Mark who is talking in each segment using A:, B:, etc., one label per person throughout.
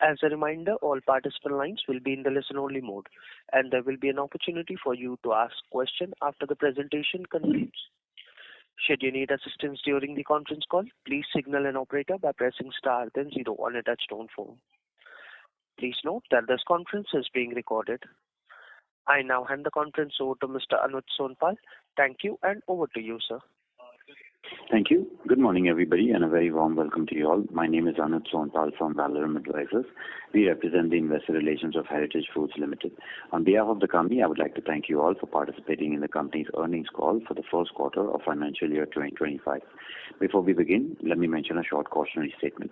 A: As a reminder, all participant lines will be in the listen-only mode, and there will be an opportunity for you to ask questions after the presentation concludes. Should you need assistance during the conference call, please signal an operator by pressing star then 0 on a touch-tone phone. Please note that this conference is being recorded. I now hand the conference over to Mr. Anuj Sonpal. Thank you, and over to you, sir.
B: Thank you. Good morning, everybody, and a very warm welcome to you all. My name is Anuj Sonpal from Valorum Advisors. We represent the investor relations of Heritage Foods Limited. On behalf of the company, I would like to thank you all for participating in the company's earnings call for the first quarter of financial year 2025. Before we begin, let me mention a short cautionary statement.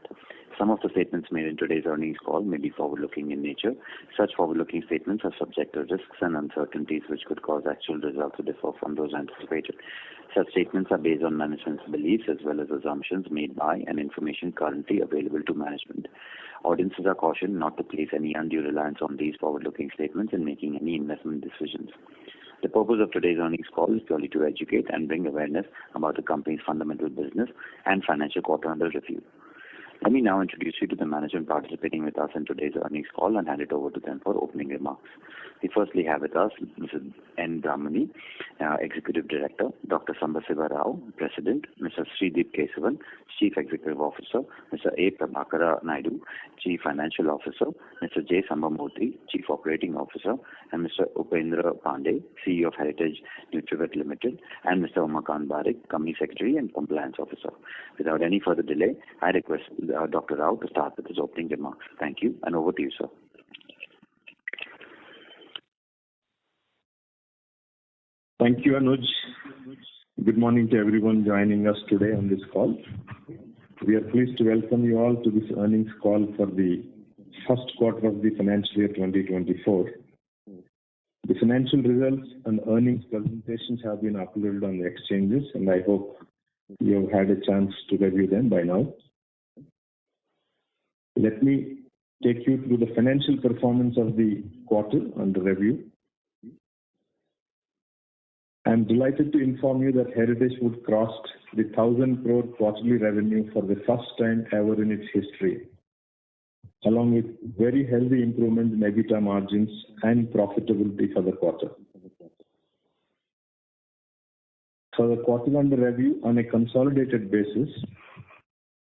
B: Some of the statements made in today's earnings call may be forward-looking in nature. Such forward-looking statements are subject to risks and uncertainties which could cause actual results to differ from those anticipated. Such statements are based on management's beliefs as well as assumptions made by and information currently available to management. Audiences are cautioned not to place any undue reliance on these forward-looking statements in making any investment decisions. The purpose of today's earnings call is purely to educate and bring awareness about the company's fundamental business and financial quarter under review. Let me now introduce you to the management participating with us in today's earnings call and hand it over to them for opening remarks. We firstly have with us Mr. N. Brahmani, Executive Director, Dr. Sambasiva Rao, President, Mr. Srideep Kesavan, Chief Executive Officer, Mr. A. Prabhakara Naidu, Chief Financial Officer, Mr. J. Sambamurthy, Chief Operating Officer, and Mr. Upendra Pandey, CEO of Heritage Nutravet Limited, and Mr. Umakant Barik, Company Secretary and Compliance Officer. Without any further delay, I request Dr. Rao to start with his opening remarks. Thank you, and over to you, sir.
C: Thank you, Anuj. Good morning to everyone joining us today on this call. We are pleased to welcome you all to this earnings call for the first quarter of the financial year 2024. The financial results and earnings presentations have been uploaded on the exchanges, and I hope you have had a chance to review them by now. Let me take you through the financial performance of the quarter under review. I am delighted to inform you that Heritage Food crossed the 1,000 crore quarterly revenue for the first time ever in its history, along with very healthy improvement in EBITDA margins and profitability for the quarter. For the quarter under review, on a consolidated basis,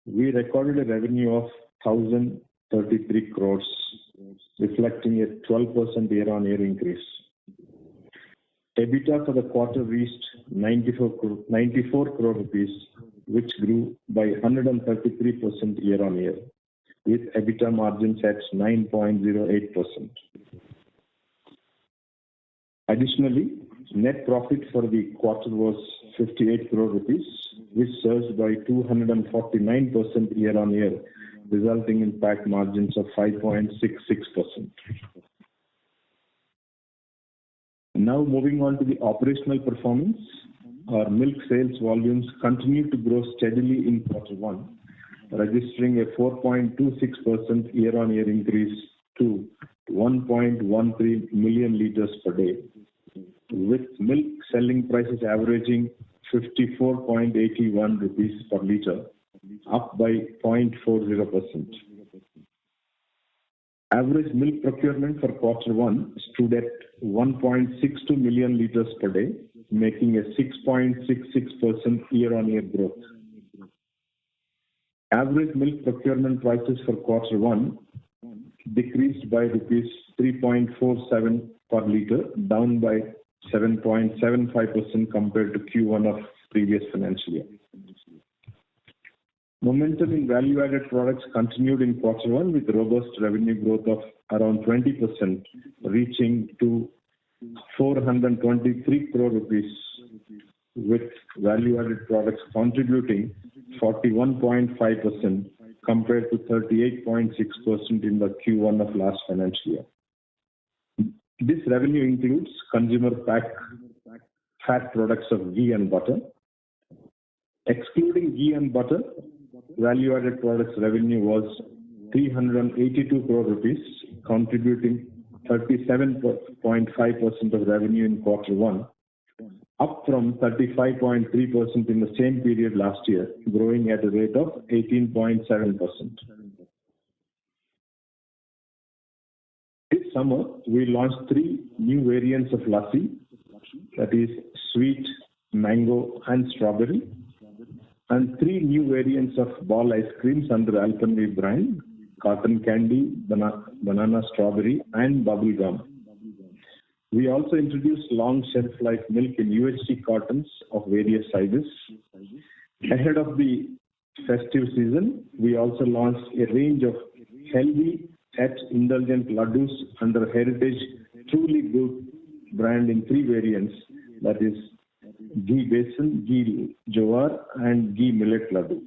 C: we recorded a revenue of 1,033 crores, reflecting a 12% year-on-year increase. EBITDA for the quarter reached 94 crore rupees, which grew by 133% year-on-year, with EBITDA margins at 9.08%. Additionally, net profit for the quarter was 58 crore rupees, which surged by 249% year-on-year, resulting in PAT margins of 5.66%. Now moving on to the operational performance, our milk sales volumes continued to grow steadily in quarter one, registering a 4.26% year-on-year increase to 1.13 million liters per day, with milk selling prices averaging 54.81 rupees per liter, up by 0.40%. Average milk procurement for quarter one stood at 1.62 million liters per day, making a 6.66% year-on-year growth. Average milk procurement prices for quarter one decreased by rupees 3.47 per liter, down by 7.75% compared to Q1 of previous financial year. Momentum in value-added products continued in quarter one with robust revenue growth of around 20%, reaching to 423 crore rupees, with value-added products contributing 41.5% compared to 38.6% in the Q1 of last financial year. This revenue includes consumer pack fat products of ghee and butter. Excluding ghee and butter, value-added products revenue was 382 crore rupees, contributing 37.5% of revenue in quarter one, up from 35.3% in the same period last year, growing at a rate of 18.7%. summer, we launched 3 new variants of lassi, that is sweet, mango, and strawberry, and 3 new variants of ball ice creams under Alpenway brand, cotton candy, banana strawberry, and bubble gum. We also introduced long shelf life milk in UHT cartons of various sizes. Ahead of the festive season, we also launched a range of healthy yet indulgent laddus under Heritage Truly Good brand in 3 variants, that is ghee besan, ghee jowar, and ghee millet laddu.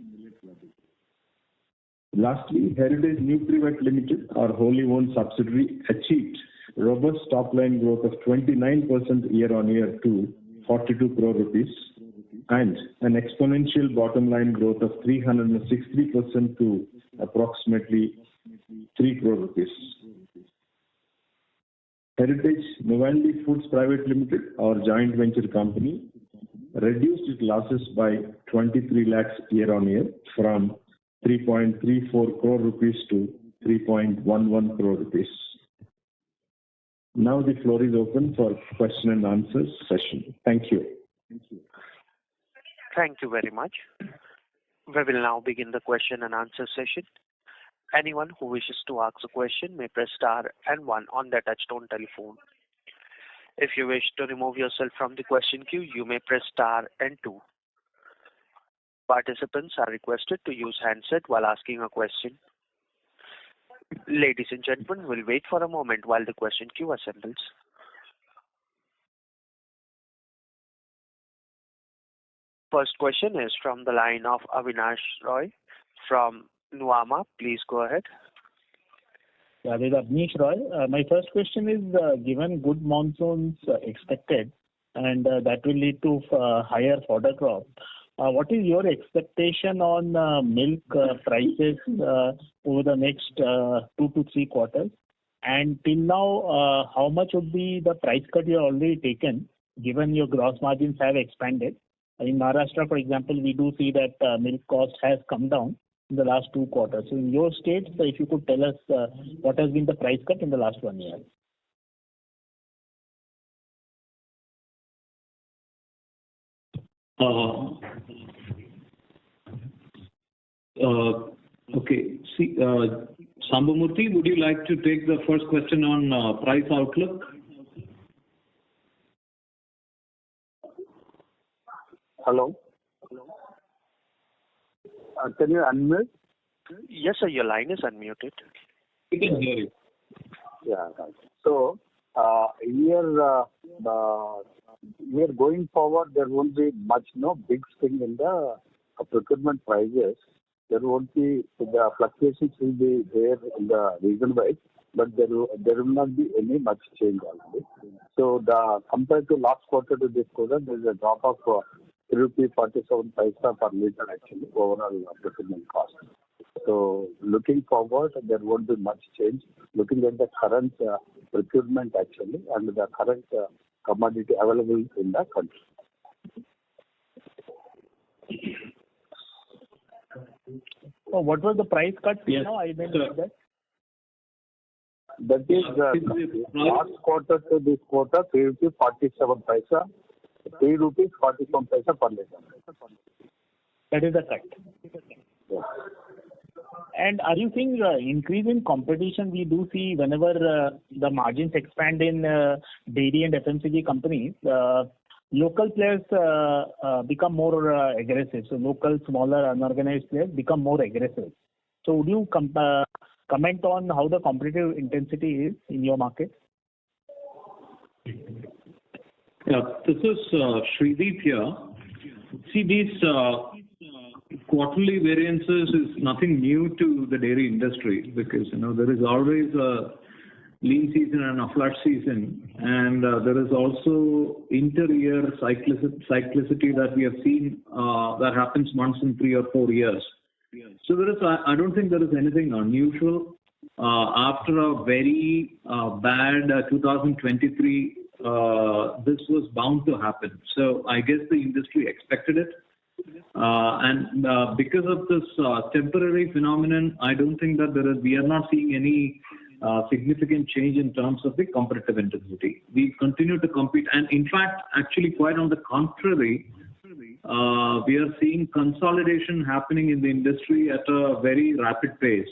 C: Lastly, Heritage Nutrivet Limited, our wholly owned subsidiary, achieved robust top-line growth of 29% year-on-year to 42 crore rupees and an exponential bottom-line growth of 360% to approximately 3 crore rupees. Heritage Novandi Foods Private Limited, our joint venture company, reduced its losses by 23 lakhs year-on-year from 3.34 crore rupees to 3.11 crore rupees. Now the floor is open for question and answers session. Thank you.
A: Thank you very much. We will now begin the question and answer session. Anyone who wishes to ask a question may press star and 1 on their touchtone telephone. If you wish to remove yourself from the question queue, you may press star and 2. Participants are requested to use handset while asking a question. Ladies and gentlemen, we'll wait for a moment while the question queue assembles. First question is from the line of Avinash Roy from Nuvama. Please go ahead.
D: Yeah, this is Avinash Roy. My first question is, given good monsoons expected and that will lead to higher fodder crop, what is your expectation on milk prices over the next 2 to 3 quarters? And till now, how much would be the price cut you have already taken, given your gross margins have expanded? In Maharashtra, for example, we do see that milk cost has come down in the last 2 quarters. So in your states, if you could tell us what has been the price cut in the last 1 year?
E: Okay. See, Sambamurthy, would you like to take the first question on price outlook?
F: Hello. Can you unmute?
A: Yes, sir, your line is unmuted.
E: We can hear you.
F: Yeah. Right. So here going forward, there won't be much big swing in the procurement prices. There won't be, the fluctuations will be there in the region wise, but there will not be any much change already. So compared to last quarter to this quarter, there is a drop of 3.47 paisa per liter actually overall procurement cost. So looking forward, there won't be much change. Looking at the current procurement actually and the current commodity available in the country.
D: Oh, what was the price cut?
E: Yes.
D: Now I didn't know that.
F: That is last quarter to this quarter, 3.47 paisa, 3 rupees 47 paisa per liter.
D: That is the cut.
F: Yes.
D: And are you seeing increase in competition? We do see whenever the margins expand in dairy and FMCG companies, local players become more aggressive. So local, smaller, unorganized players become more aggressive. So would you comment on how the competitive intensity is in your market?
E: Yeah, this is Shrideep here. See, these quarterly variances is nothing new to the dairy industry because there is always a lean season and a flush season, and there is also inter-year cyclicity that we have seen that happens once in 3 or 4 years. So I don't think there is anything unusual. After a very bad 2023, this was bound to happen. So I guess the industry expected it. And because of this temporary phenomenon, I don't think that we are not seeing any significant change in terms of the competitive intensity. We continue to compete, and in fact, actually, quite on the contrary, we are seeing consolidation happening in the industry at a very rapid pace,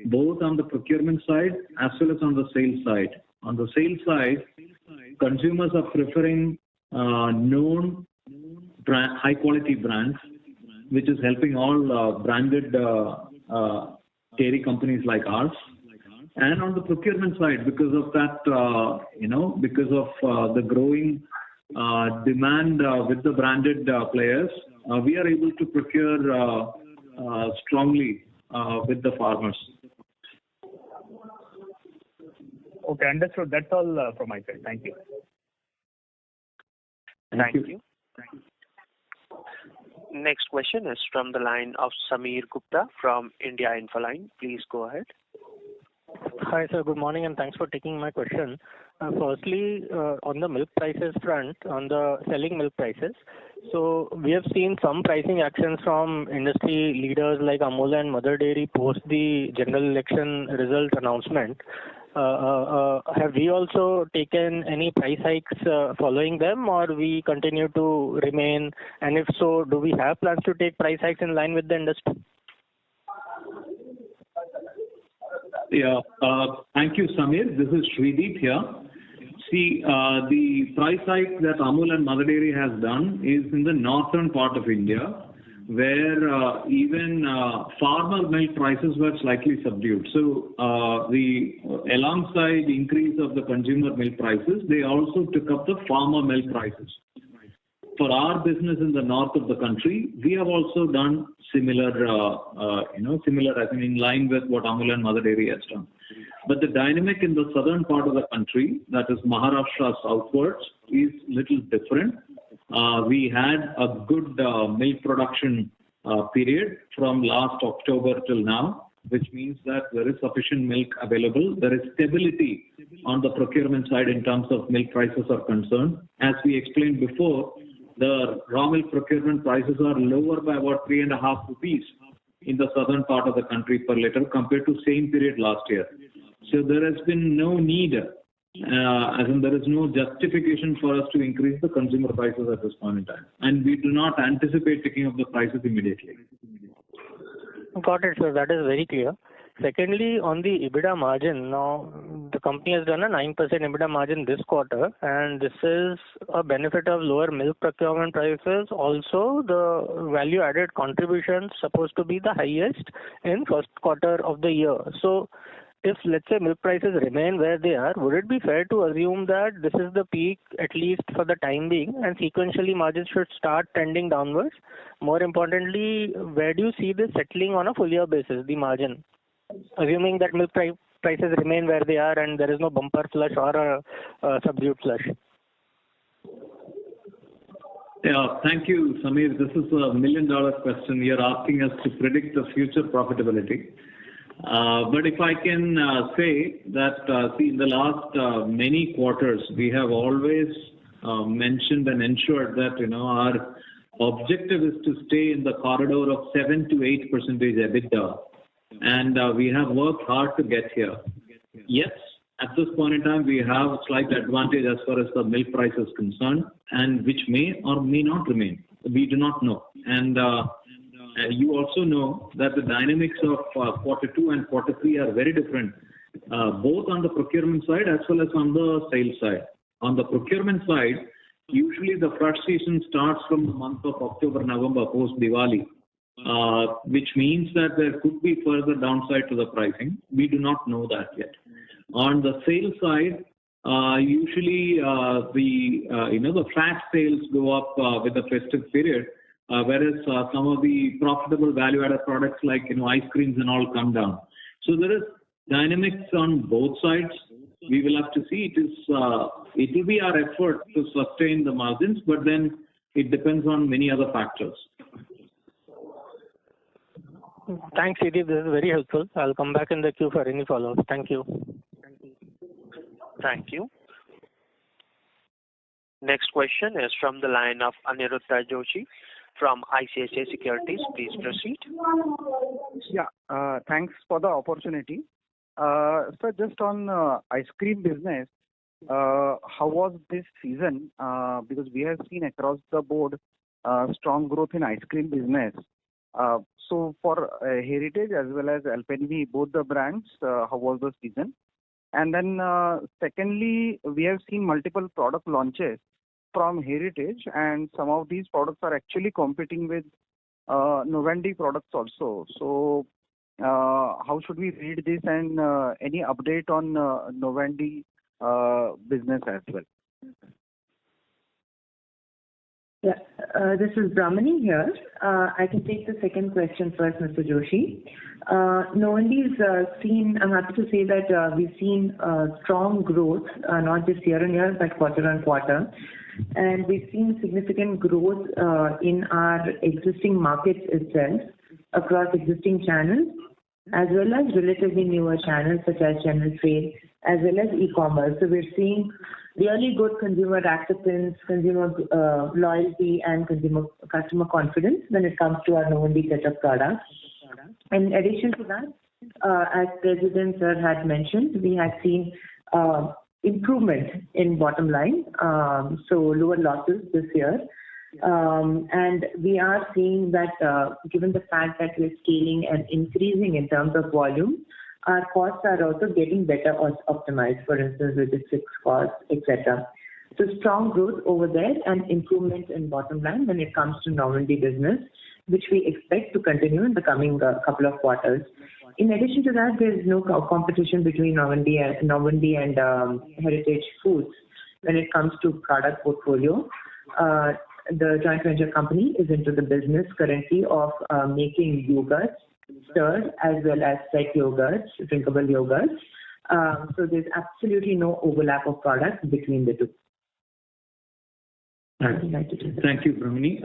E: both on the procurement side as well as on the sales side. On the sales side, consumers are preferring known high-quality brands, which is helping all branded dairy companies like ours. And on the procurement side, because of that, because of the growing demand with the branded players, we are able to procure strongly with the farmers.
D: Okay, understood. That's all from my side. Thank you.
A: Thank you. Next question is from the line of Sameer Gupta from India Infoline. Please go ahead.
G: Hi, sir. Good morning, and thanks for taking my question. Firstly, on the milk prices front, on the selling milk prices, so we have seen some pricing actions from industry leaders like Amul and Mother Dairy post the general election result announcement. Have we also taken any price hikes following them, or we continue to remain? And if so, do we have plans to take price hikes in line with the industry?
E: Yeah. Thank you, Samir. This is Shrideep here. See, the price hike that Amul and Mother Dairy has done is in the northern part of India, where even farmer milk prices were slightly subdued. So, alongside the increase of the consumer milk prices, they also took up the farmer milk prices. For our business in the north of the country, we have also done similar, I think, in line with what Amul and Mother Dairy has done. But the dynamic in the southern part of the country, that is Maharashtra southwards, is little different. We had a good milk production period from last October till now, which means that there is sufficient milk available. There is stability on the procurement side in terms of milk prices are concerned. As we explained before, the raw milk procurement prices are lower by about 3.5 rupees in the southern part of the country per liter compared to same period last year. So there has been no need, as in there is no justification for us to increase the consumer prices at this point in time. And we do not anticipate taking up the prices immediately.
G: Got it, sir. That is very clear. Secondly, on the EBITDA margin, now the company has done a 9% EBITDA margin this quarter, and this is a benefit of lower milk procurement prices. Also, the value-added contributions supposed to be the highest in first quarter of the year. So, if let's say milk prices remain where they are, would it be fair to assume that this is the peak, at least for the time being, and sequentially margins should start trending downwards? More importantly, where do you see this settling on a full year basis, the margin? Assuming that milk prices remain where they are and there is no bumper flush or a subdued flush.
E: Yeah, thank you, Sameer. This is $1 million question. You're asking us to predict the future profitability. But if I can say that, see, in the last many quarters, we have always mentioned and ensured that, our objective is to stay in the corridor of 7 to 8% EBITDA. And we have worked hard to get here. Yes, at this point in time, we have a slight advantage as far as the milk price is concerned, and which may or may not remain. We do not know. And you also know that the dynamics of quarter 2 and quarter 3 are very different, both on the procurement side as well as on the sales side. On the procurement side, usually the fresh season starts from the month of October, November, post-Diwali. Which means that there could be further downside to the pricing. We do not know that yet. On the sales side, usually the fat sales go up with the festive period, whereas some of the profitable value-added products like ice creams and all come down. So there is dynamics on both sides. We will have to see. It will be our effort to sustain the margins, but then it depends on many other factors.
G: Thanks, Shrideep. This is very helpful. I'll come back in the queue for any follow-ups. Thank you.
A: Thank you. Next question is from the line of Aniruddha Joshi from ICICI Securities. Please proceed.
H: Yeah, thanks for the opportunity. So just on ice cream business, how was this season? Because we have seen across the board strong growth in ice cream business. So for Heritage as well as Alpenny, both the brands, how was the season? And then secondly, we have seen multiple product launches from Heritage, and some of these products are actually competing with Novendi products also. So how should we read this, and any update on Novendi business as well?
I: Yeah, this is Brahmani here. I can take the second question first, Mr. Joshi. Novendi's seen, I'm happy to say that we've seen strong growth, not just year on year, but quarter on quarter. And we've seen significant growth in our existing markets itself, across existing channels, as well as relatively newer channels such as general trade, as well as e-commerce. So we're seeing really good consumer acceptance, consumer loyalty, and customer confidence when it comes to our Novendi set of products. In addition to that, as President Sir had mentioned, we have seen improvement in bottom line, so lower losses this year. And we are seeing that given the fact that we're scaling and increasing in terms of volume, our costs are also getting better or optimized, for instance, logistics costs, etc. So strong growth over there and improvement in bottom line when it comes to Novendi business, which we expect to continue in the coming couple of quarters. In addition to that, there is no competition between Novendi and Heritage Foods when it comes to product portfolio. The joint venture company is into the business currently of making yogurts, stirred as well as set yogurts, drinkable yogurts. So there's absolutely no overlap of products between the two.
E: Thank you, Brahmani.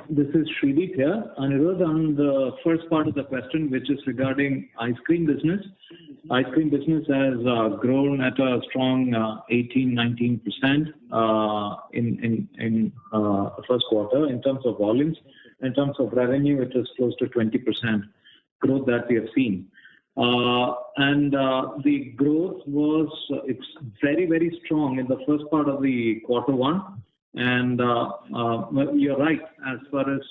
E: This is Srideep here. Anirudh, on the first part of the question, which is regarding ice cream business. Ice cream business has grown at a strong 18-19% in first quarter in terms of volumes. In terms of revenue, it is close to 20% growth that we have seen. And the growth was it's very, very strong in the first part of the quarter one. And you're right, as far as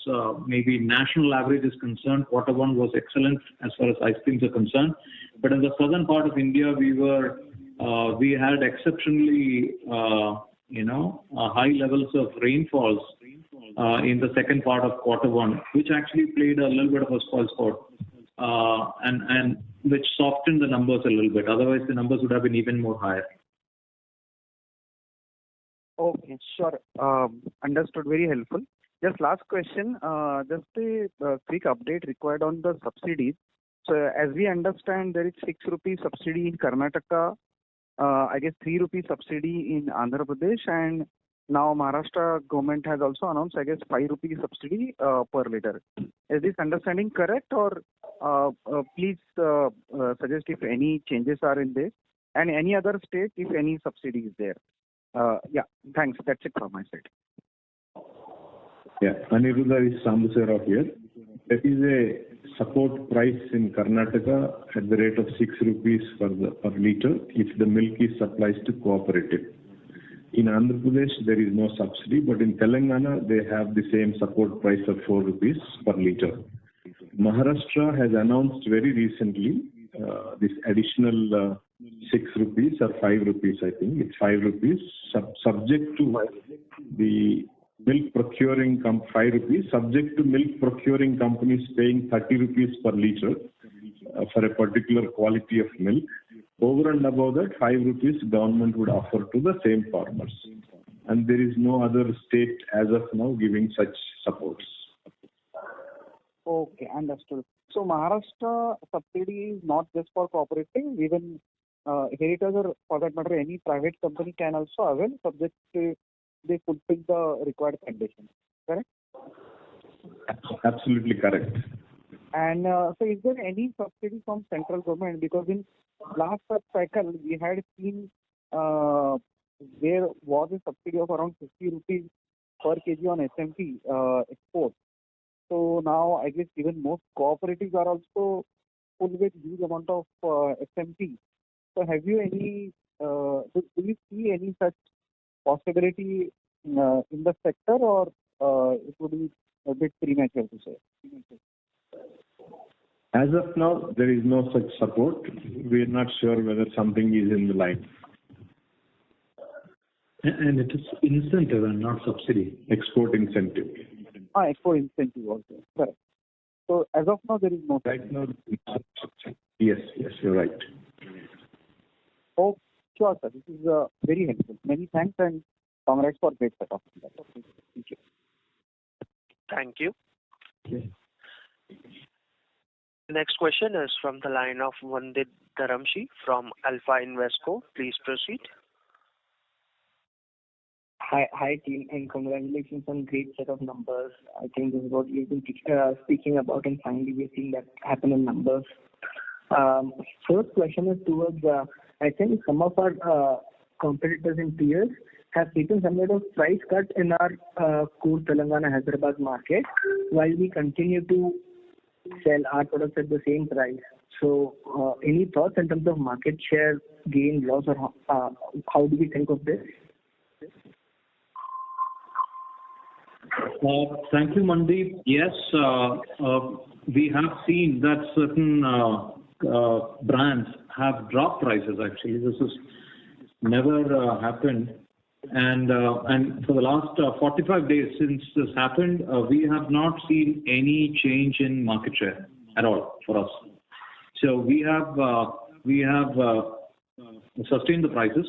E: maybe national average is concerned, quarter one was excellent as far as ice creams are concerned. But in the southern part of India, we had exceptionally, high levels of rainfalls in the second part of quarter one, which actually played a little bit of a spoilsport, and which softened the numbers a little bit. Otherwise, the numbers would have been even more higher.
H: Okay, sure. Understood. Very helpful. Just last question. Just a quick update required on the subsidies. So as we understand, there is 6 rupees subsidy in Karnataka, I guess 3 rupees subsidy in Andhra Pradesh, and now Maharashtra government has also announced, I guess, 5 rupees subsidy per liter. Is this understanding correct, or please suggest if any changes are in this, and any other state if any subsidy is there? Yeah, thanks. That's it from my side.
C: Yeah, Aniruddha is Sambasera here. There is a support price in Karnataka at the rate of 6 rupees per litre if the milk is supplied to cooperative. In Andhra Pradesh, there is no subsidy, but in Telangana, they have the same support price of 4 rupees per litre. Maharashtra has announced very recently this additional 6 rupees or 5 rupees, I think. It's 5 rupees, subject to the milk procuring 5 rupees, subject to milk procuring companies paying 30 rupees per litre for a particular quality of milk. Over and above that, 5 rupees government would offer to the same farmers. And there is no other state as of now giving such supports.
H: Okay, understood. So Maharashtra subsidy is not just for cooperative, even Heritage or for that matter any private company can also avail, subject to they fulfill the required conditions, correct?
C: Absolutely correct.
H: And so is there any subsidy from central government? Because in last cycle we had seen there was a subsidy of around 50 rupees per kg on SMP export. So now I guess even most cooperatives are also pull with huge amount of SMP. So have you any, do you see any such possibility in the sector, or it would be a bit premature to say?
C: As of now, there is no such support. We are not sure whether something is in the line.
E: And it is incentive and not subsidy.
C: Export incentive.
H: Export incentive also. Correct. So as of now, there is no.
C: Right now, yes, you're right.
H: Oh, sure, sir. This is very helpful. Many thanks and congrats for great set of results. Thank you.
A: Thank you.
C: Okay.
A: The next question is from the line of Vandit Dharamshi from Alpha Invesco. Please proceed.
J: Hi team, and congratulations on great set of numbers. I think this is what we've been speaking about, and finally we're seeing that happen in numbers. First question is towards, I think some of our competitors and peers have taken some kind of price cut in our core Telangana Hyderabad market, while we continue to sell our products at the same price. So, any thoughts in terms of market share gain, loss, or how do we think of this?
E: Thank you, Mandeep. Yes, we have seen that certain brands have dropped prices. Actually, this has never happened, and for the last 45 days since this happened, we have not seen any change in market share at all for us. So we have sustained the prices.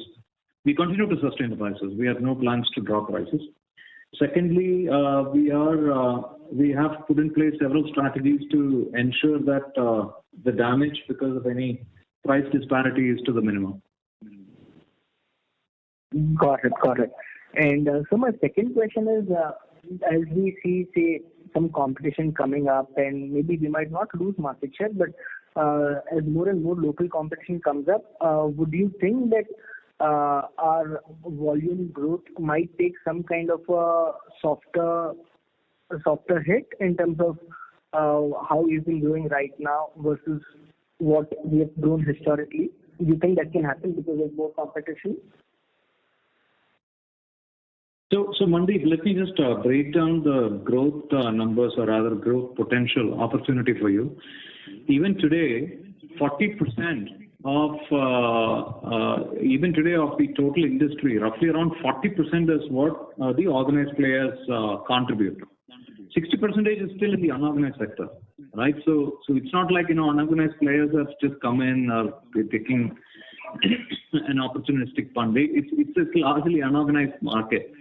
E: We continue to sustain the prices. We have no plans to drop prices. Secondly, we have put in place several strategies to ensure that the damage because of any price disparity is to the minimum.
J: Got it. And so my second question is, as we see, say, some competition coming up, and maybe we might not lose market share, but as more and more local competition comes up, would you think that our volume growth might take some kind of a softer hit in terms of how we've been doing right now versus what we have grown historically? Do you think that can happen because of more competition?
E: So Mandeep, let me just break down the growth numbers, or rather growth potential opportunity for you. Even today, 40% of the total industry, roughly around 40% is what the organized players contribute. 60% is still in the unorganized sector, right? So it's not like unorganized players have just come in or they're taking an opportunistic fund. It's a largely unorganized market,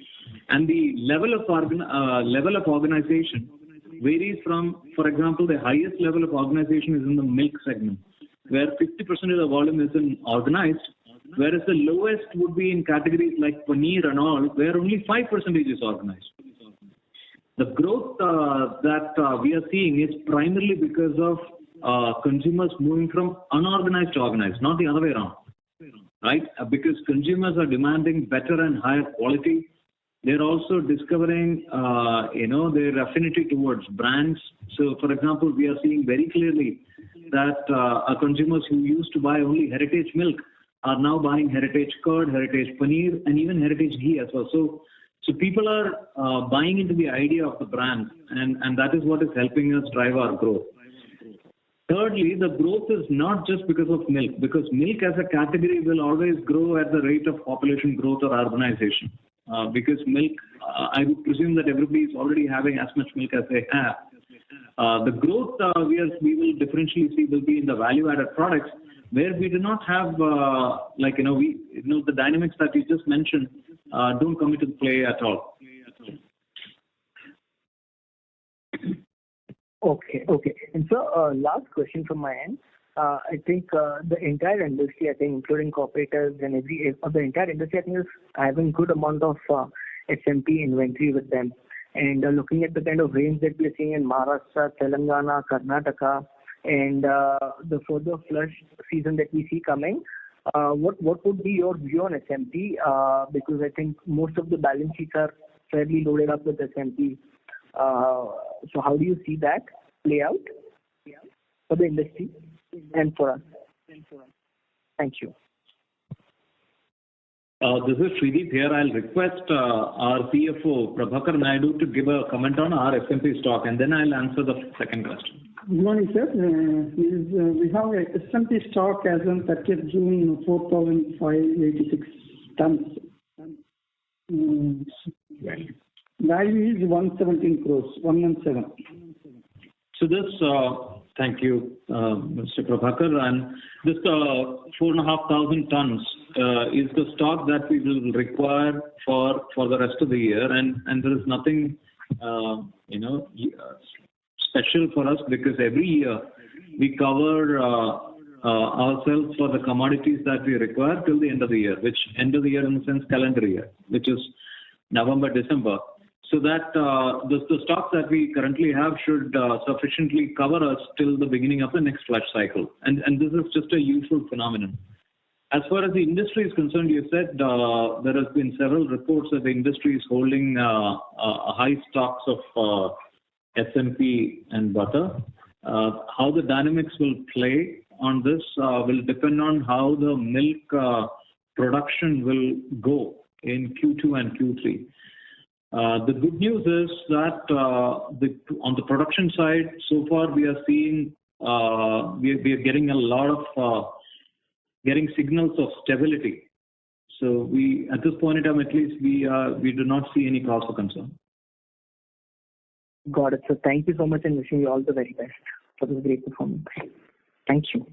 E: and the level of organization varies from, for example, the highest level of organization is in the milk segment, where 50% of the volume is in organized, whereas the lowest would be in categories like paneer and all, where only 5% is organized. The growth that we are seeing is primarily because of consumers moving from unorganized to organized, not the other way around, right? Because consumers are demanding better and higher quality. They're also discovering, their affinity towards brands. So, for example, we are seeing very clearly that our consumers who used to buy only heritage milk are now buying heritage curd, heritage paneer, and even heritage ghee as well. So people are buying into the idea of the brand, and that is what is helping us drive our growth. Thirdly, the growth is not just because of milk, because milk as a category will always grow at the rate of population growth or urbanization. Because milk, I would presume that everybody is already having as much milk as they have. The growth we will differentially see will be in the value-added products, where we do not have the dynamics that you just mentioned don't come into play at all.
J: Okay. And so, last question from my end. I think the entire industry, including cooperatives and the entire industry, is having good amount of SMP inventory with them. And looking at the kind of rains that we're seeing in Maharashtra, Telangana, Karnataka, and the further flush season that we see coming, what would be your view on SMP? Because I think most of the balance sheets are fairly loaded up with SMP. So how do you see that play out for the industry? and for us? Thank you.
E: This is Srideep here. I'll request our CFO, Prabhakar Naidu, to give a comment on our SMP stock, and then I'll answer the second question.
K: Good morning, sir. We have a SMP stock as on 30th June, 4,586 tons. Value is 117 crores, 117.
E: So this, thank you, Mr. Prabhakar, and this 4,500 tons is the stock that we will require for the rest of the year, and there is nothing, special for us, because every year we cover ourselves for the commodities that we require till the end of the year, which end of the year in the sense calendar year, which is November, December. So that the stocks that we currently have should sufficiently cover us till the beginning of the next flush cycle. And this is just a usual phenomenon. As far as the industry is concerned, you said there has been several reports that the industry is holding high stocks of SMP and butter. How the dynamics will play on this will depend on how the milk production will go in Q2 and Q3. The good news is that on the production side, so far we are seeing we are getting a lot of getting signals of stability. So we, at this point in time, at least we do not see any cause for concern.
J: Got it. So thank you so much, and wishing you all the very best for this great performance. Thank you.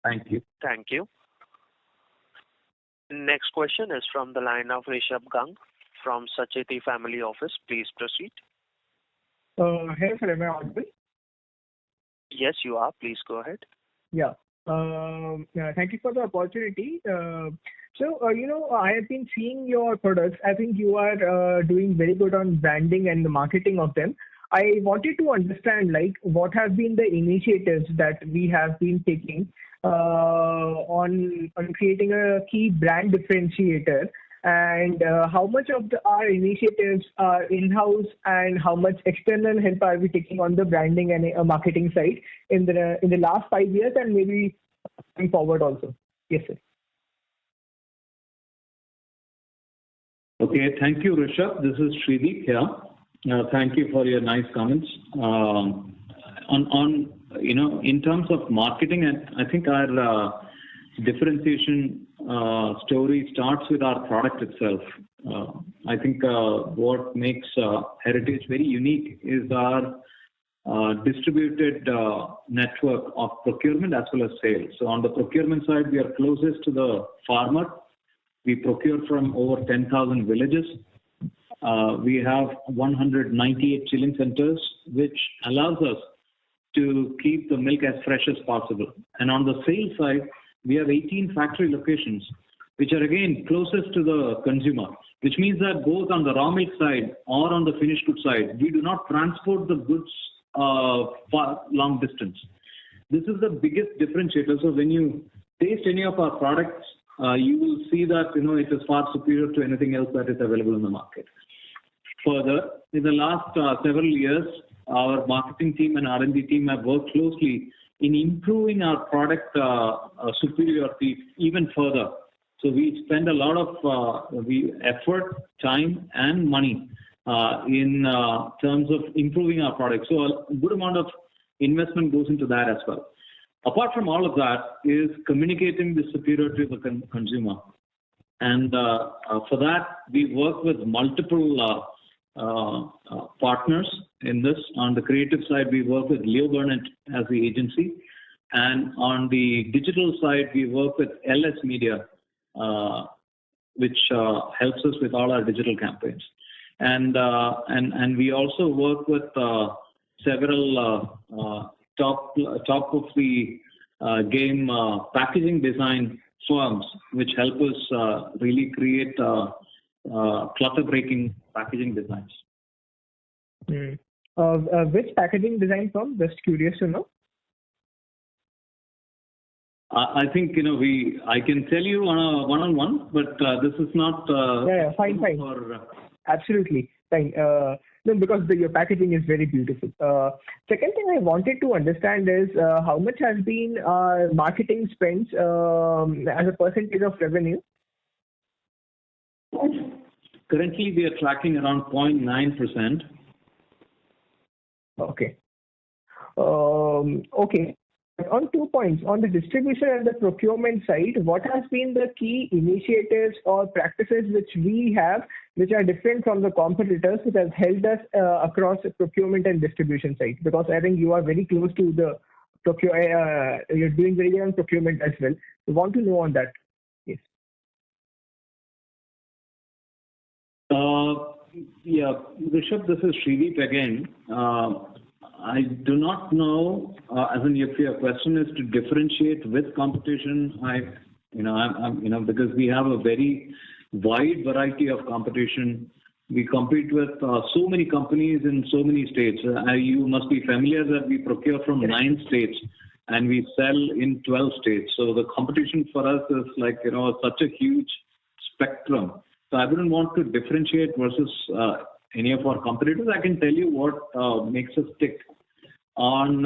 E: Thank you.
A: Thank you. Next question is from the line of Rishabh Gang from Sacheti Family Office. Please proceed.
L: Hey, sir, am I audible?
A: Yes, you are. Please go ahead.
L: Yeah. Thank you for the opportunity. I have been seeing your products. I think you are doing very good on branding and the marketing of them. I wanted to understand, what have been the initiatives that we have been taking on creating a key brand differentiator, and how much of our initiatives are in-house, and how much external help are we taking on the branding and marketing side in the last 5 years, and maybe going forward also. Yes, sir.
E: Okay, thank you, Rishabh. This is Srideep here. Thank you for your nice comments. In terms of marketing, I think our differentiation story starts with our product itself. I think what makes Heritage very unique is our distributed network of procurement as well as sales. So on the procurement side, we are closest to the farmer. We procure from over 10,000 villages. We have 198 chilling centers, which allows us to keep the milk as fresh as possible. And on the sales side, we have 18 factory locations, which are again closest to the consumer, which means that both on the raw milk side or on the finished goods side, we do not transport the goods far long distance. This is the biggest differentiator. So when you taste any of our products, you will see that it is far superior to anything else that is available in the market. Further, in the last several years, our marketing team and R&D team have worked closely in improving our product superiority even further. So we spend a lot of effort, time, and money in terms of improving our product. So a good amount of investment goes into that as well. Apart from all of that is communicating the superiority to the consumer. And for that, we work with multiple partners in this. On the creative side, we work with Leo Burnett as the agency. And on the digital side, we work with LS Media, which helps us with all our digital campaigns. And we also work with several top of the game packaging design firms, which help us really create clutter-breaking packaging designs.
L: Which packaging design firm? Just curious to know.
E: I think I can tell you on a one-on-one, but this is not.
L: Fine. Absolutely, fine. No, because your packaging is very beautiful. Second thing I wanted to understand is how much has been marketing spends as a percentage of revenue?
E: Currently, we are tracking around 0.9%.
L: Okay. Okay. On 2 points, on the distribution and the procurement side, what has been the key initiatives or practices which we have, which are different from the competitors, which has helped us across the procurement and distribution side? Because I think you are very close to the you're doing very well on procurement as well. We want to know on that. Yes.
E: Yeah, Rishabh, this is Srideep again. I do not know, as in if your question is to differentiate with competition, because we have a very wide variety of competition. We compete with so many companies in so many states. You must be familiar that we procure from 9 states and we sell in 12 states. So the competition for us is like, such a huge spectrum. So I wouldn't want to differentiate versus any of our competitors. I can tell you what makes us tick. On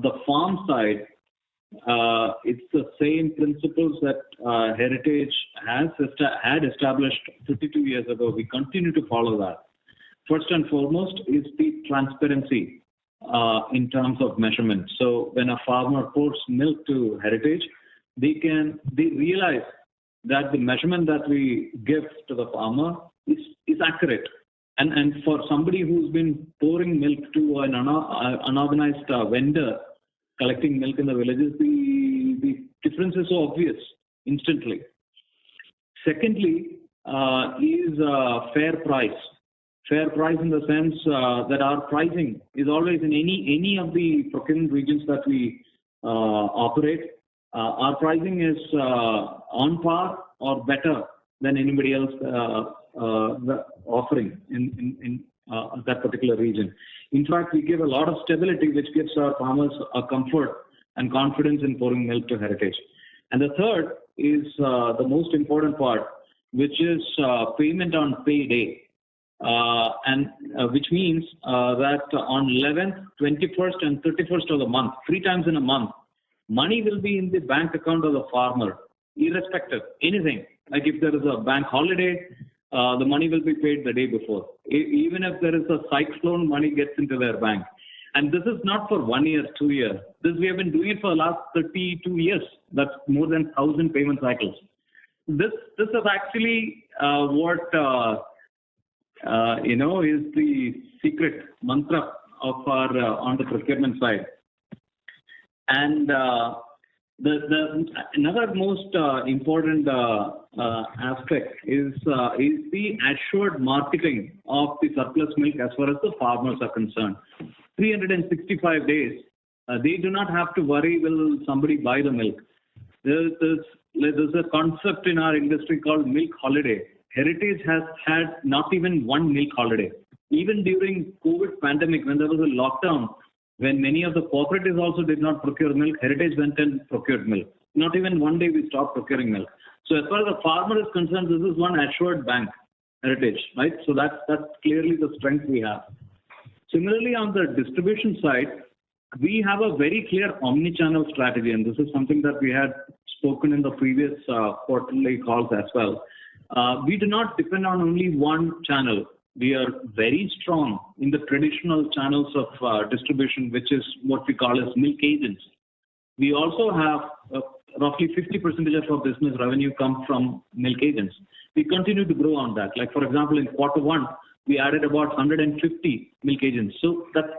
E: the farm side, it's the same principles that Heritage had established 52 years ago. We continue to follow that. First and foremost is the transparency in terms of measurement. So when a farmer pours milk to Heritage, they realize that the measurement that we give to the farmer is accurate. And for somebody who's been pouring milk to an unorganized vendor collecting milk in the villages, the difference is so obvious instantly. Secondly, is fair price. Fair price in the sense that our pricing is always in any of the procurement regions that we operate. Our pricing is on par or better than anybody else offering in that particular region. In fact, we give a lot of stability, which gives our farmers a comfort and confidence in pouring milk to Heritage. And the third is the most important part, which is payment on payday. Which means that on 11th, 21st, and 31st of the month, 3 times in a month, money will be in the bank account of the farmer, irrespective, anything. Like if there is a bank holiday, the money will be paid the day before. Even if there is a cyclone, money gets into their bank. And this is not for 1 year, 2 years. This we have been doing it for the last 32 years. That's more than 1,000 payment cycles. This is actually what is the secret mantra of our on the procurement side. And another most important aspect is the assured marketing of the surplus milk as far as the farmers are concerned. 365 days, they do not have to worry, will somebody buy the milk. There's a concept in our industry called milk holiday. Heritage has had not even one milk holiday. Even during COVID pandemic, when there was a lockdown, when many of the cooperatives also did not procure milk, Heritage went and procured milk. Not even one day we stopped procuring milk. So as far as the farmer is concerned, this is one assured bank, Heritage, right? So that's clearly the strength we have. Similarly, on the distribution side, we have a very clear omni-channel strategy, and this is something that we had spoken in the previous quarterly calls as well. We do not depend on only one channel. We are very strong in the traditional channels of distribution, which is what we call as milk agents. We also have roughly 50% of our business revenue come from milk agents. We continue to grow on that. Like, for example, in Q1, we added about 150 milk agents. So that's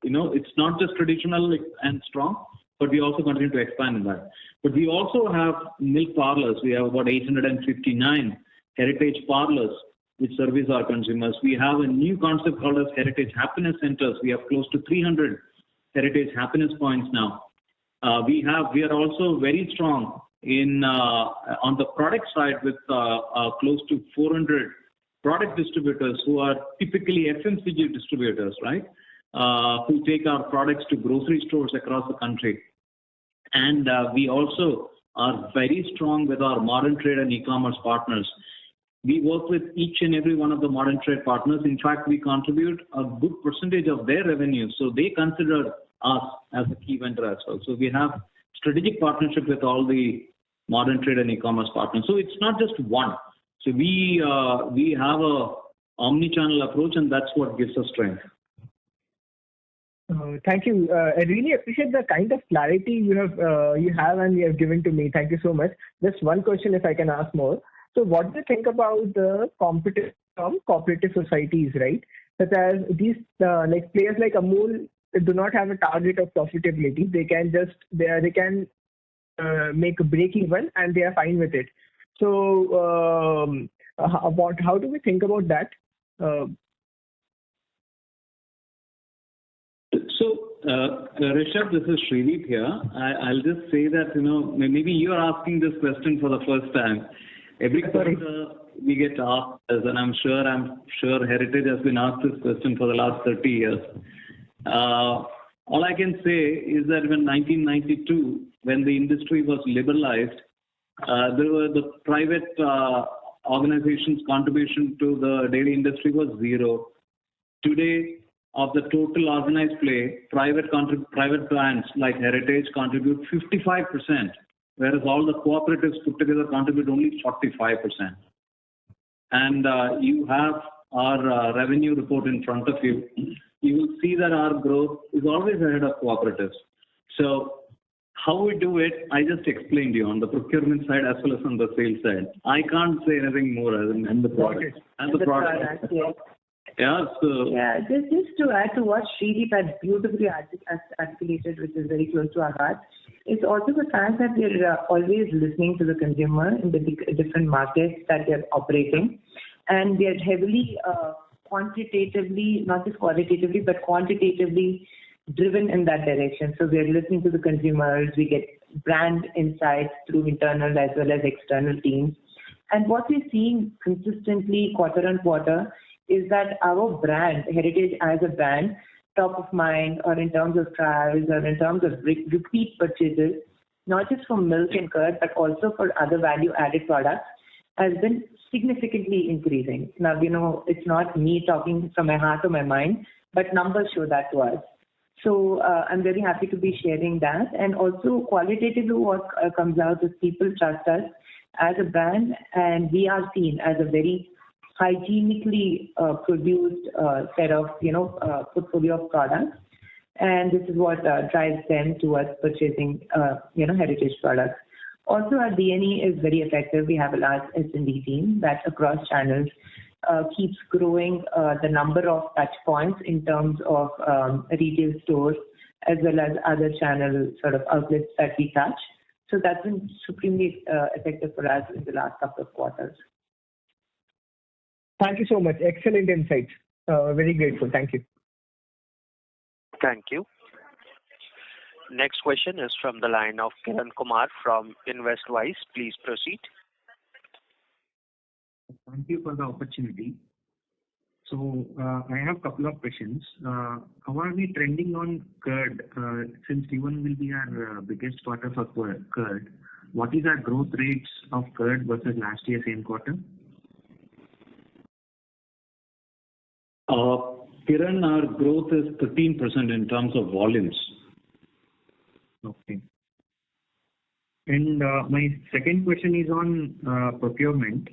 E: it's not just traditional and strong, but we also continue to expand in that. But we also have milk parlors. We have about 859 Heritage parlors which service our consumers. We have a new concept called as Heritage Happiness Centers. We have close to 300 Heritage Happiness Points now. We are also very strong in on the product side with close to 400 product distributors who are typically FMCG distributors, right? Who take our products to grocery stores across the country. And we also are very strong with our modern trade and e-commerce partners. We work with each and every one of the modern trade partners. In fact, we contribute a good percentage of their revenue, so they consider us as a key vendor as well. So we have strategic partnership with all the modern trade and e-commerce partners. So it's not just one. So we have a omni-channel approach, and that's what gives us strength.
L: Thank you. I really appreciate the kind of clarity you have and you have given to me. Thank you so much. Just one question, if I can ask more. So, what do you think about the competition from cooperative societies, right? Such as these like players like Amul do not have a target of profitability. They can make a break even and they are fine with it. So, how do we think about that?
E: Rishabh, this is Srideep here. I'll just say that, maybe you're asking this question for the first time. Every quarter we get asked this, and I'm sure Heritage has been asked this question for the last 30 years. All I can say is that in 1992, when the industry was liberalized, there were the private organizations' contribution to the dairy industry was zero. Today, of the total organized play, private brands like Heritage contribute 55%, whereas all the cooperatives put together contribute only 45%. And you have our revenue report in front of you. You will see that our growth is always ahead of cooperatives. So how we do it, I just explained to you on the procurement side as well as on the sales side. I can't say anything more than the product. And the product.
I: Yes.
E: Yeah,
I: just to add to what Srideep had beautifully articulated, which is very close to our heart, it's also the fact that we're always listening to the consumer in the different markets that they're operating, and we are heavily quantitatively, not just qualitatively, but quantitatively driven in that direction. So we are listening to the consumers, we get brand insights through internal as well as external teams, and what we're seeing consistently quarter on quarter is that our brand, Heritage as a brand, top of mind, or in terms of trials, or in terms of repeat purchases, not just for milk and curd, but also for other value-added products, has been significantly increasing. Now, it's not me talking from my heart or my mind, but numbers show that to us. So I'm very happy to be sharing that. And also qualitatively what comes out is people trust us as a brand, and we are seen as a very hygienically produced set of portfolio of products, and this is what drives them towards purchasing Heritage products. Also, our DNA is very effective. We have a large S&D team that across channels keeps growing the number of touch points in terms of retail stores as well as other channel sort of outlets that we touch. So that's been supremely effective for us in the last couple of quarters.
L: Thank you so much. Excellent insights. Very grateful. Thank you.
A: Thank you. Next question is from the line of Kiran Kumar from InvestWise. Please proceed.
M: Thank you for the opportunity. So I have a couple of questions. How are we trending on curd? Since Q1 will be our biggest quarter for curd, what is our growth rates of curd versus last year same quarter?
E: Kiran, our growth is 13% in terms of volumes.
M: Okay. And my second question is on procurement.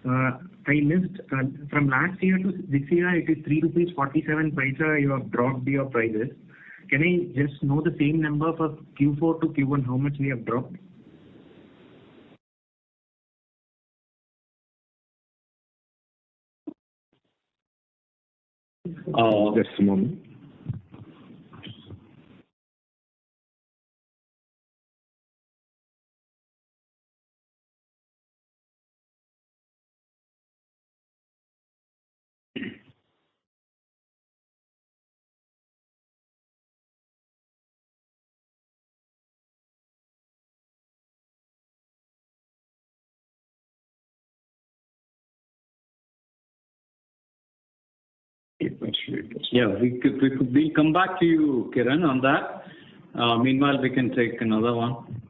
M: I missed from last year to this year, it is 3 rupees 47 paisa. You have dropped your prices. Can I just know the same number for Q4 to Q1? How much we have dropped?
C: Just a moment.
E: Yeah, we'll come back to you, Kiran, on that. Meanwhile, we can take another one.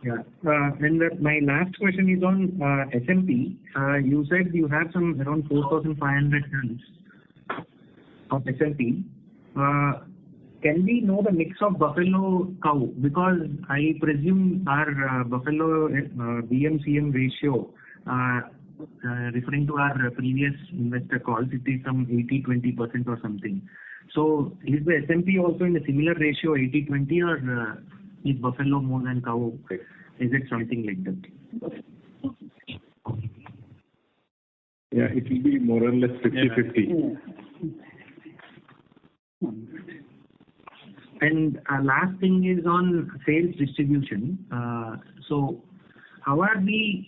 M: Yeah. My last question is on SMP. You said you have some around 4,500 tons of SMP. Can we know the mix of buffalo cow? Because I presume our buffalo BMCM ratio, referring to our previous investor calls, it is some 80-20% or something. So is the SMP also in a similar ratio, 80-20, or is buffalo more than cow? Is it something like that?
C: Yeah, it will be more or less 50-50.
M: And last thing is on sales distribution. So how are the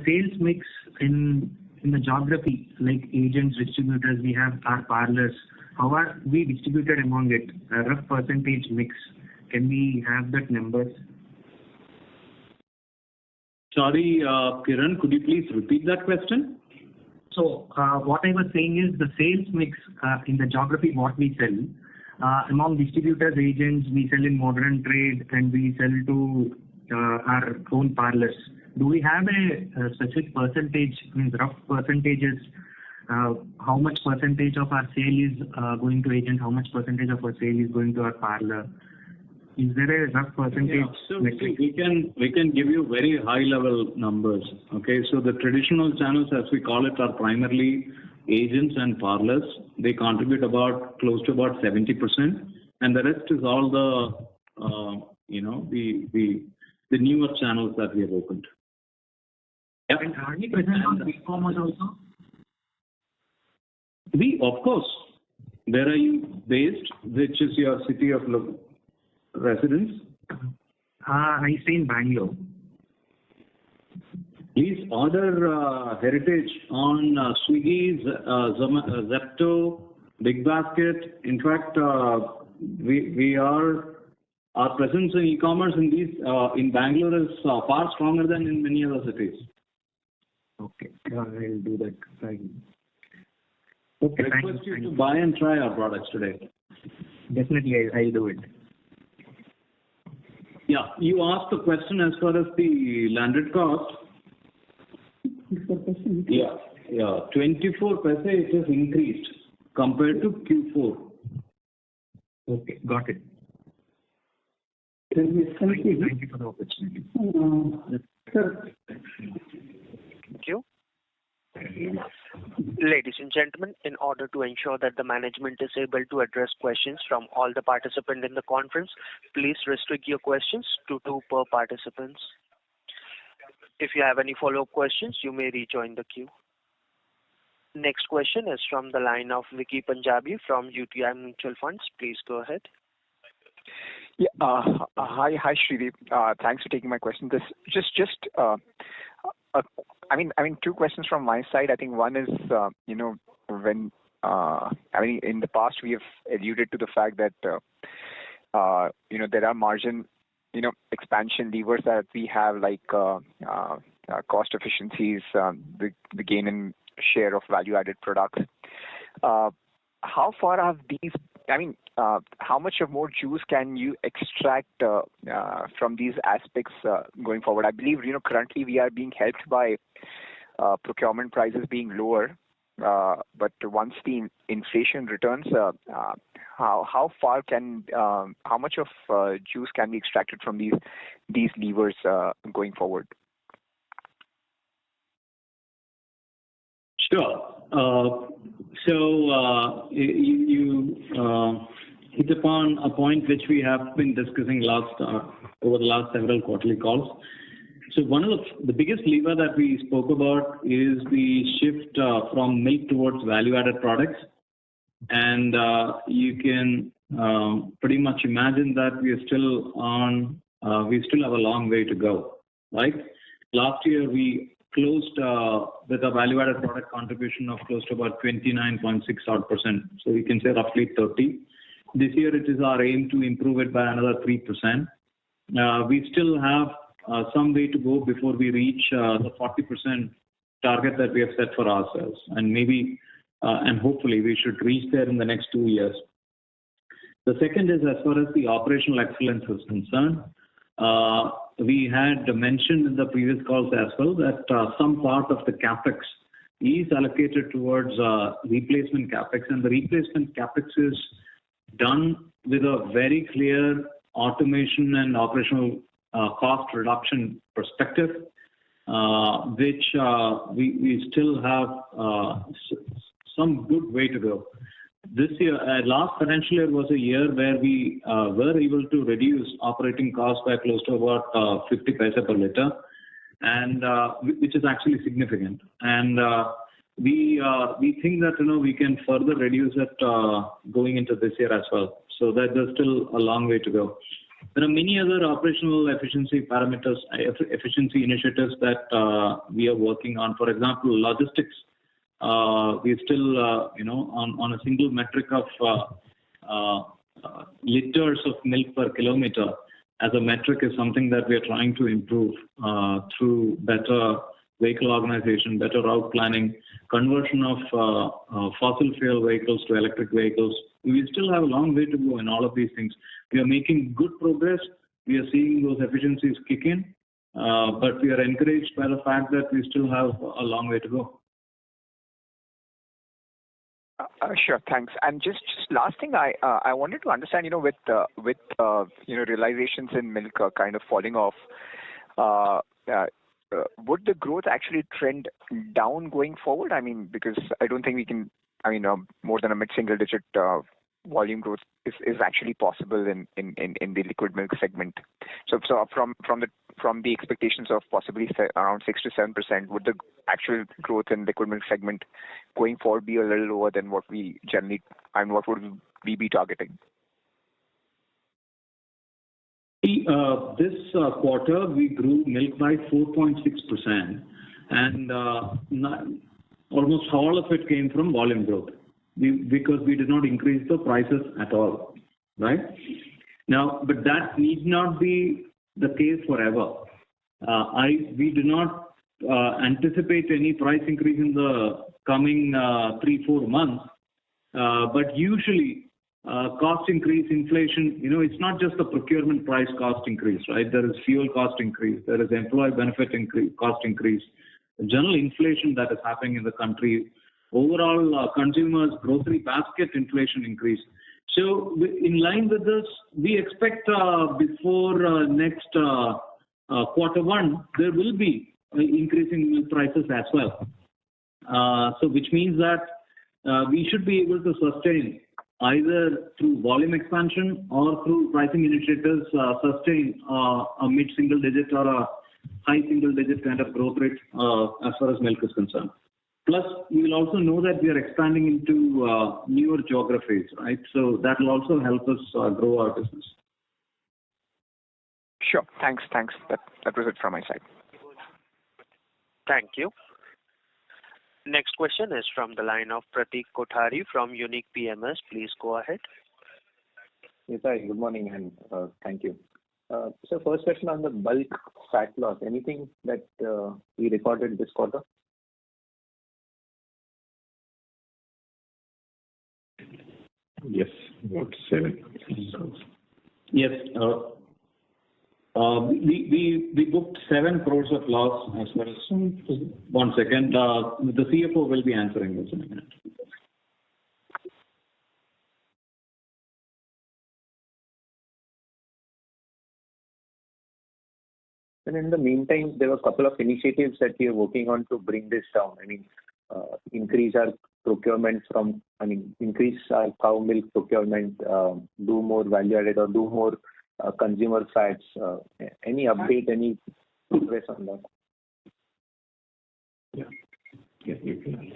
M: sales mix in the geography, like agents, distributors, we have our parlors. How are we distributed among it? A rough percentage mix. Can we have that numbers?
E: Sorry, Kiran, could you please repeat that question?
M: So what I was saying is the sales mix in the geography what we sell among distributors, agents, we sell in modern trade and we sell to our own parlors. Do we have a specific percentage, means rough percentages? How much percentage of our sale is going to agent? How much percentage of our sale is going to our parlor? Is there a rough percentage?
E: Yeah, so we can give you very high level numbers. Okay, so the traditional channels, as we call it, are primarily agents and parlors. They contribute close to about 70%, and the rest is all the the newer channels that we have opened.
M: Yeah. And are we present on e-commerce also?
E: Of course. Where are you based? Which is your city of residence?
M: I stay in Bangalore.
E: Please order Heritage on Swiggy, Zepto, Big Basket. In fact, our presence in e-commerce in Bangalore is far stronger than in many other cities.
M: Okay, I'll do that.
E: Okay, request you to buy and try our products today.
M: Definitely, I'll do it.
E: Yeah, you asked the question as far as the landed cost. Yeah, 24 paise it has increased compared to Q4.
M: Okay, got it.
K: Thank you
M: for the opportunity.
K: Sir.
A: Thank you. Ladies and gentlemen, in order to ensure that the management is able to address questions from all the participants in the conference, please restrict your questions to 2 per participant. If you have any follow-up questions, you may rejoin the queue. Next question is from the line of Vicky Punjabi from UTI Mutual Funds. Please go ahead.
N: Yeah. Hi, Shrideep. Thanks for taking my question. This just I mean, 2 questions from my side. I think one is, when in the past we have alluded to the fact that there are margin expansion levers that we have, like cost efficiencies, the gain in share of value-added products. How far have these? How much of more juice can you extract from these aspects going forward? I believe currently we are being helped by procurement prices being lower, but once the inflation returns, how much of juice can be extracted from these levers going forward?
E: Sure. So you hit upon a point which we have been discussing over the last several quarterly calls. So one of the biggest lever that we spoke about is the shift from milk towards value-added products, and you can pretty much imagine that we still have a long way to go, right? Last year we closed with a value-added product contribution of close to about 29.6%. So we can say roughly 30. This year it is our aim to improve it by another 3%. We still have some way to go before we reach the 40% target that we have set for ourselves, and maybe and hopefully we should reach there in the next 2 years. The second is as far as the operational excellence is concerned. we had mentioned in the previous calls as well that some part of the capex is allocated towards replacement capex, and the replacement capex is done with a very clear automation and operational cost reduction perspective, which we still have some good way to go. This year, last financial year was a year where we were able to reduce operating costs by close to about 50 paise per liter, and which is actually significant. And we think that we can further reduce it going into this year as well. So that there's still a long way to go. There are many other operational efficiency parameters, efficiency initiatives that we are working on. For example, logistics. We're still, on a single metric of liters of milk per kilometer as a metric is something that we are trying to improve through better vehicle organization, better route planning, conversion of fossil fuel vehicles to electric vehicles. We still have a long way to go in all of these things. We are making good progress. We are seeing those efficiencies kick in, but we are encouraged by the fact that we still have a long way to go.
N: Sure, thanks. And just last thing, I wanted to understand, with realizations in milk kind of falling off, would the growth actually trend down going forward? I mean, because I don't think we can. More than a mid-single digit volume growth is actually possible in the liquid milk segment. So from the expectations of possibly around 6 to 7%, would the actual growth in liquid milk segment going forward be a little lower than what we generally, what would we be targeting?
E: This quarter we grew milk by 4.6%, and almost all of it came from volume growth because we did not increase the prices at all, right? Now, but that need not be the case forever. We do not anticipate any price increase in the coming 3-4 months, but usually cost increase, inflation, it's not just the procurement price cost increase, right? There is fuel cost increase, there is employee benefit increase, cost increase, general inflation that is happening in the country, overall consumers' grocery basket inflation increase. So in line with this, we expect before next quarter one, there will be increasing milk prices as well. So which means that we should be able to sustain either through volume expansion or through pricing initiatives, sustain a mid-single digit or a high single digit kind of growth rate as far as milk is concerned. Plus, you will also know that we are expanding into newer geographies, right? So that will also help us grow our business.
N: Sure. Thanks. That was it from my side.
A: Thank you. Next question is from the line of Pratik Kothari from Unique PMS. Please go ahead.
O: Yes, hi. Good morning, and thank you. So first question on the bulk fat loss. Anything that we recorded this quarter?
C: Yes, about 7.
E: Yes. We booked 7 crores of loss as far as. One second. The CFO will be answering this in a minute.
O: And in the meantime, there were a couple of initiatives that we are working on to bring this down. Increase our procurement increase our cow milk procurement, do more value added or do more consumer fats. Any update, any progress on that?
K: Yeah, you can.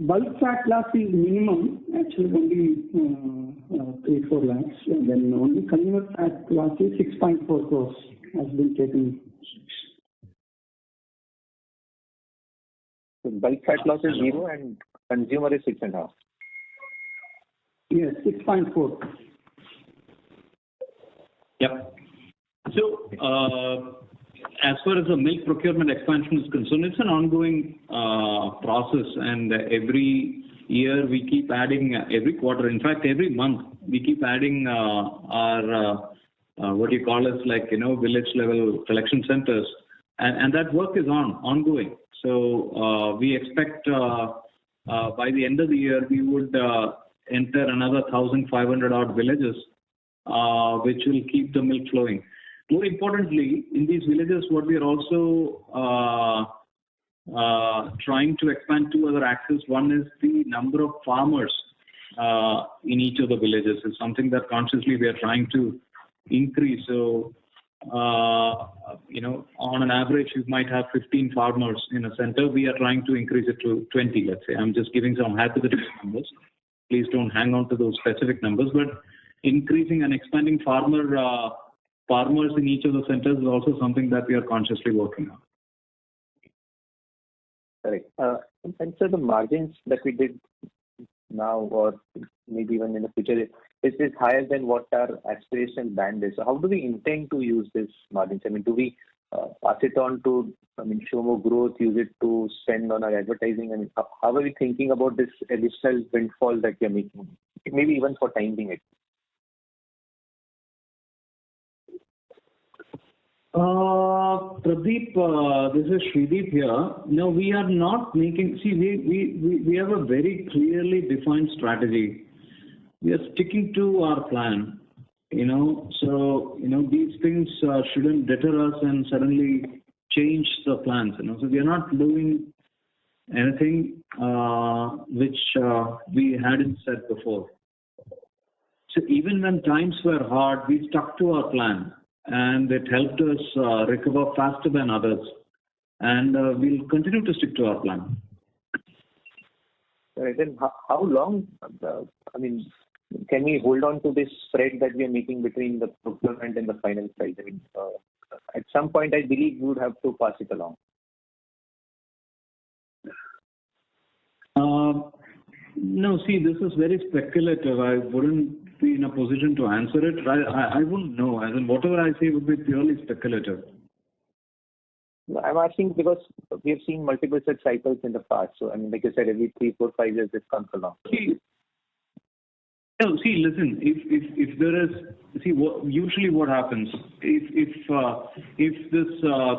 K: Bulk fat loss is minimum, actually only 3-4 lakhs, and then only consumer fat loss is 6.4 crores has been taken.
O: So bulk fat loss is 0 and consumer is 6.5.
K: Yes, 6.4.
E: Yep. So, as far as the milk procurement expansion is concerned, it's an ongoing process, and every year we keep adding, every quarter, in fact, every month, we keep adding our what you call as village level collection centers, and that work is ongoing. So we expect by the end of the year we would enter another 1,500 odd villages, which will keep the milk flowing. More importantly, in these villages, what we are also trying to expand two other axes. One is the number of farmers in each of the villages is something that consciously we are trying to increase. So, on an average, you might have 15 farmers in a center. We are trying to increase it to 20, let's say. I'm just giving some hypothetical numbers. Please don't hang on to those specific numbers, but increasing and expanding farmers in each of the centers is also something that we are consciously working on.
O: Correct. And so the margins that we did now, or maybe even in the future, is higher than what our aspiration band is. So how do we intend to use this margins? I mean, do we pass it on to, show more growth, use it to spend on our advertising? I mean, how are we thinking about this additional windfall that we are making? Maybe even for time being it.
E: Pradeep, this is Shrideep here. No, we are not making. See, we have a very clearly defined strategy. We are sticking to our plan. So these things shouldn't deter us and suddenly change the plans. So we are not doing anything which we hadn't said before. So even when times were hard, we stuck to our plan. And it helped us recover faster than others. And we'll continue to stick to our plan.
O: Right. Then how long, can we hold on to this spread that we are making between the procurement and the final price? At some point, I believe we would have to pass it along.
E: No, see, this is very speculative. I wouldn't be in a position to answer it. I wouldn't know. As in, whatever I say would be purely speculative.
O: I'm asking because we have seen multiple such cycles in the past. So, like you said, every 3, 4, 5 years this comes along.
E: Listen. If there is, usually what happens if this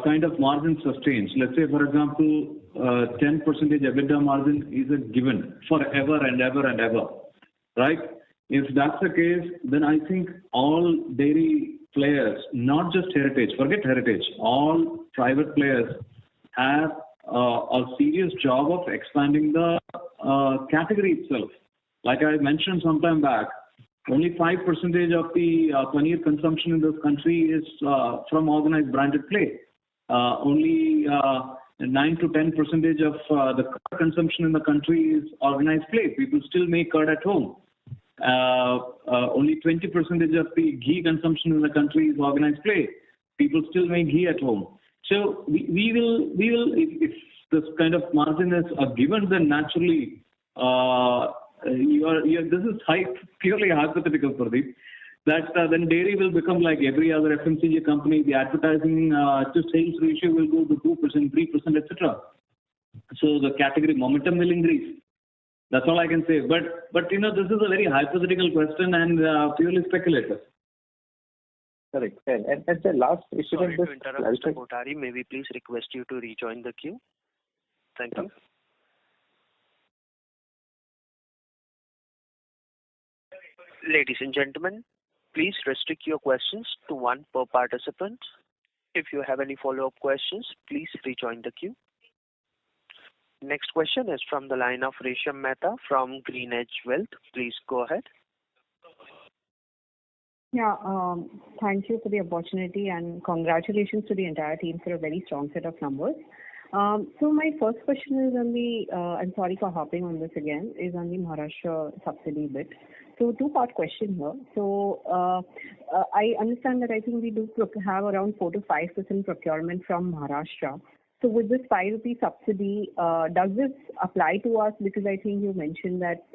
E: kind of margin sustains. Let's say, for example, 10% EBITDA margin is a given forever and ever and ever, right? If that's the case, then I think all dairy players, not just Heritage, forget Heritage, all private players have a serious job of expanding the category itself. Like I mentioned some time back, only 5% of the paneer consumption in this country is from organized branded play. Only 9 to 10% of the curd consumption in the country is organized play. People still make curd at home. Only 20% of the ghee consumption in the country is organized play. People still make ghee at home. So we will if this kind of margin is a given, then naturally this is purely hypothetical, Pradeep. That then dairy will become like every other FMCG company. The advertising to sales ratio will go to 2%, 3%, etc. So the category momentum will increase. That's all I can say. But this is a very hypothetical question and purely speculative.
O: Correct. And the last issue.
A: Sorry to interrupt, Mr. Kothari. May we please request you to rejoin the queue? Thank you. Ladies and gentlemen, please restrict your questions to one per participant. If you have any follow-up questions, please rejoin the queue. Next question is from the line of Resham Mehta from GreenEdge Wealth. Please go ahead.
P: Yeah, thank you for the opportunity and congratulations to the entire team for a very strong set of numbers. So my first question is on the, I'm sorry for hopping on this again, is on the Maharashtra subsidy bit. So two-part question here. So I understand that I think we do have around 4 to 5% procurement from Maharashtra. So with this 5 rupee subsidy, does this apply to us? Because I think you mentioned that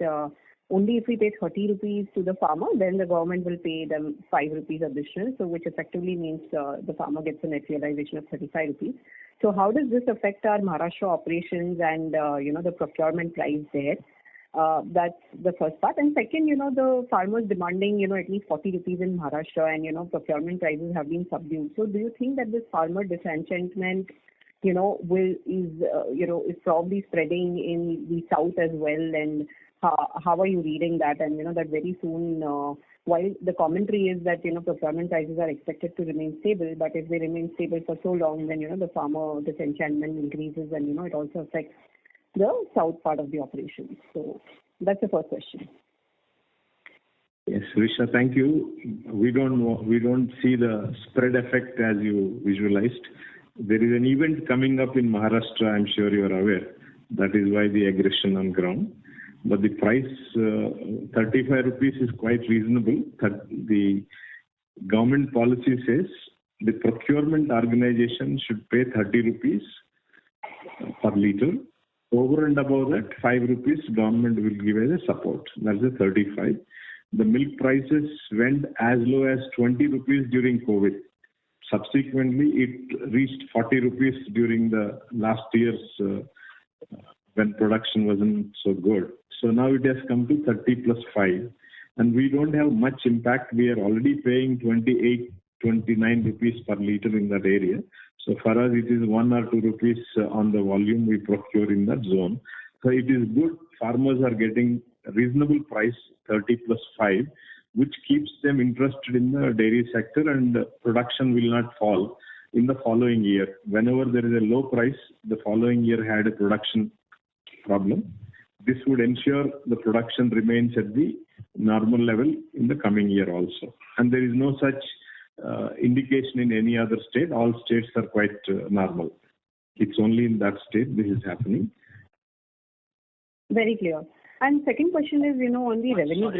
P: only if we pay 30 rupees to the farmer, then the government will pay them 5 rupees additional. So which effectively means the farmer gets a net realization of 35 rupees. So how does this affect our Maharashtra operations and the procurement price there? That's the first part. And second, the farmers demanding, at least 40 rupees in Maharashtra, and, procurement prices have been subdued. So do you think that this farmer disenchantment, is probably spreading in the south as well? And how are you reading that? And, that very soon, while the commentary is that, procurement prices are expected to remain stable, but if they remain stable for so long, then, the farmer disenchantment increases and, it also affects the south part of the operation. So that's the first question.
C: Yes, Risha, thank you. We don't see the spread effect as you visualized. There is an event coming up in Maharashtra, I'm sure you are aware. That is why the aggression on ground. But the price, 35 rupees is quite reasonable. The government policy says the procurement organization should pay 30 rupees per liter. Over and above that, 5 rupees government will give as a support. That's the 35. The milk prices went as low as 20 rupees during COVID. Subsequently, it reached 40 rupees during the last year's when production wasn't so good. So now it has come to 30 plus 5. And we don't have much impact. We are already paying 28, 29 rupees per liter in that area. So for us, it is 1 or 2 rupees on the volume we procure in that zone. So it is good. Farmers are getting a reasonable price, 30 plus 5, which keeps them interested in the dairy sector, and production will not fall in the following year. Whenever there is a low price, the following year had a production problem. This would ensure the production remains at the normal level in the coming year also. And there is no such indication in any other state. All states are quite normal. It's only in that state this is happening.
P: Very clear. And second question is, on the revenue growth.